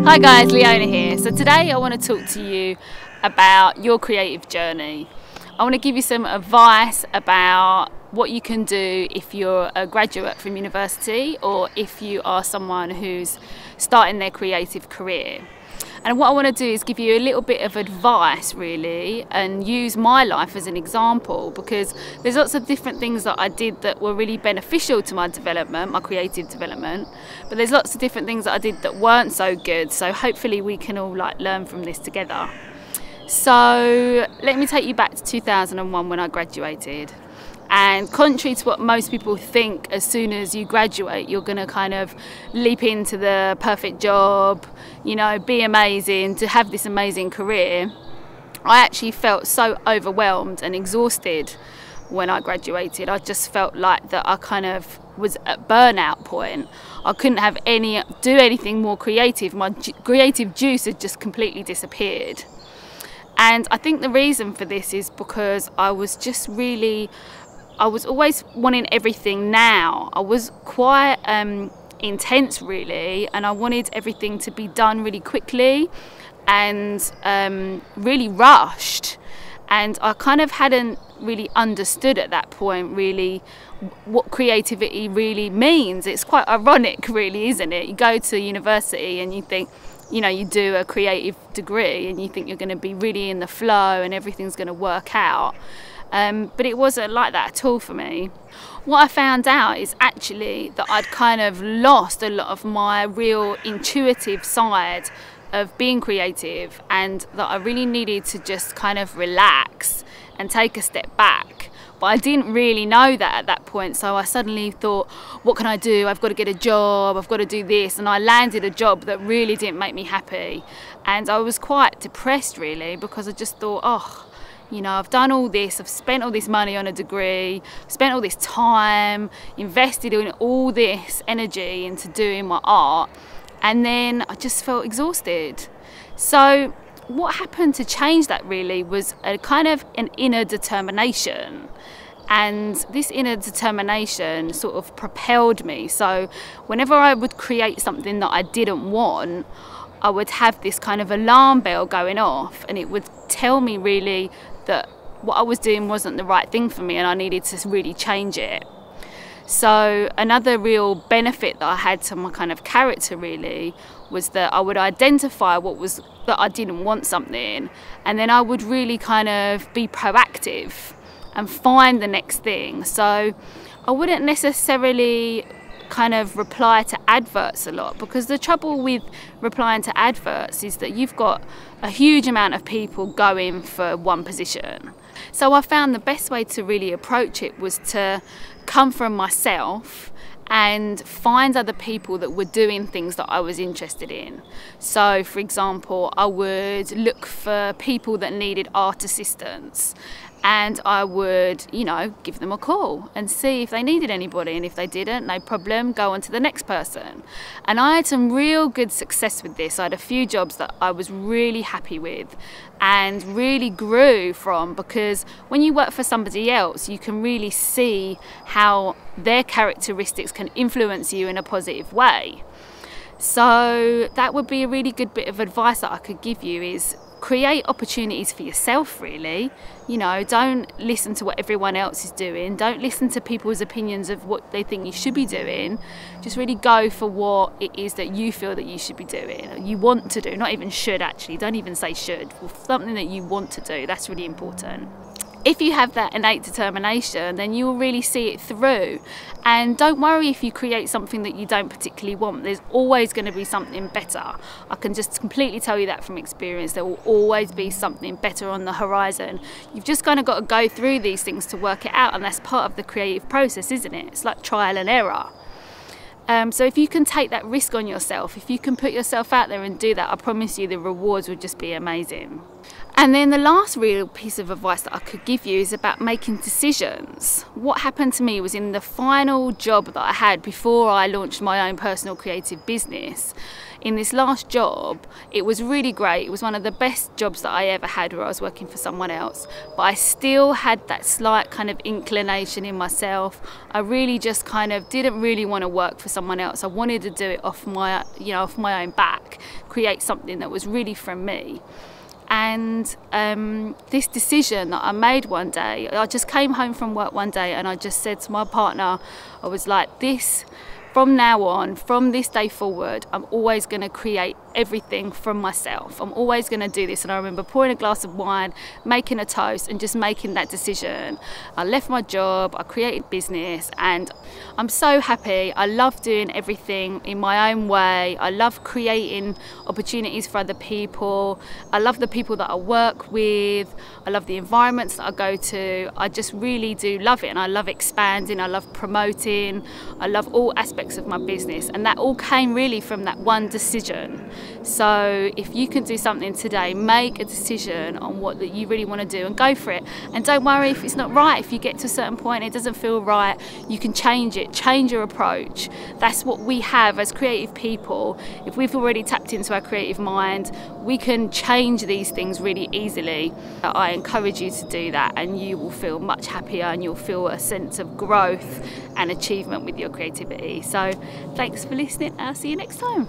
Hi guys, Leona here. So today I want to talk to you about your creative journey. I want to give you some advice about what you can do if you're a graduate from university or if you are someone who's starting their creative career. And what I want to do is give you a little bit of advice really and use my life as an example, because there's lots of different things that I did that were really beneficial to my development, my creative development, but there's lots of different things that I did that weren't so good, so hopefully we can all learn from this together. So let me take you back to 2001 when I graduated. And contrary to what most people think, as soon as you graduate you're going to kind of leap into the perfect job, you know, be amazing, to have this amazing career, I actually felt so overwhelmed and exhausted when I graduated. I just felt like that I kind of was at burnout point. I couldn't do anything more creative. My creative juice had just completely disappeared. And I think the reason for this is because I was always wanting everything now. I was quite intense really, and I wanted everything to be done really quickly and really rushed. And I kind of hadn't really understood at that point really what creativity really means. It's quite ironic really, isn't it? You go to university and you think, you know, you do a creative degree and you think you're going to be really in the flow and everything's going to work out. But it wasn't like that at all for me. What I found out is actually that I'd kind of lost a lot of my real intuitive side of being creative, and that I really needed to just kind of relax and take a step back. But I didn't really know that at that point, so I suddenly thought, what can I do? I've got to get a job, I've got to do this, and I landed a job that really didn't make me happy. And I was quite depressed really, because I just thought, oh, you know, I've done all this, I've spent all this money on a degree, spent all this time, invested in all this energy into doing my art, and then I just felt exhausted. So what happened to change that really was a kind of an inner determination. And this inner determination sort of propelled me. So whenever I would create something that I didn't want, I would have this kind of alarm bell going off, and it would tell me really that what I was doing wasn't the right thing for me and I needed to really change it. So another real benefit that I had to my kind of character really was that I would identify what was that I didn't want something, and then I would really kind of be proactive and find the next thing. So I wouldn't necessarily kind of reply to adverts a lot, because the trouble with replying to adverts is that you've got a huge amount of people going for one position. So I found the best way to really approach it was to come from myself and find other people that were doing things that I was interested in. So for example, I would look for people that needed art assistance, and I would, you know, give them a call and see if they needed anybody, and if they didn't, no problem, go on to the next person. And I had some real good success with this. I had a few jobs that I was really happy with and really grew from, because when you work for somebody else you can really see how their characteristics can influence you in a positive way. So that would be a really good bit of advice that I could give you, is create opportunities for yourself really. You know, don't listen to what everyone else is doing, don't listen to people's opinions of what they think you should be doing. Just really go for what it is that you feel that you should be doing, you want to do, not even should actually, don't even say should, something that you want to do. That's really important. If you have that innate determination, then you will really see it through. And don't worry if you create something that you don't particularly want. There's always going to be something better. I can just completely tell you that from experience. There will always be something better on the horizon. You've just kind of got to go through these things to work it out, and that's part of the creative process, isn't it? It's like trial and error. So if you can take that risk on yourself, if you can put yourself out there and do that, I promise you the rewards will just be amazing. And then the last real piece of advice that I could give you is about making decisions. What happened to me was in the final job that I had before I launched my own personal creative business. In this last job, it was really great. It was one of the best jobs that I ever had, where I was working for someone else. But I still had that slight kind of inclination in myself. I really just kind of didn't really want to work for someone else. I wanted to do it off my own back, create something that was really from me. And this decision that I made one day, I just came home from work one day and I just said to my partner, I was like, from now on, from this day forward, I'm always going to create everything from myself. I'm always going to do this. And I remember pouring a glass of wine, making a toast, and just making that decision. I left my job, I created business, and I'm so happy. I love doing everything in my own way. I love creating opportunities for other people. I love the people that I work with. I love the environments that I go to. I just really do love it, and I love expanding. I love promoting. I love all aspects of my business, and that all came really from that one decision. So if you can do something today, make a decision on what that you really want to do and go for it. And don't worry if it's not right. If you get to a certain point and it doesn't feel right, you can change it, change your approach. That's what we have as creative people. If we've already tapped into our creative mind, we can change these things really easily. I encourage you to do that, and you will feel much happier, and you'll feel a sense of growth and achievement with your creativity. So thanks for listening, and I'll see you next time.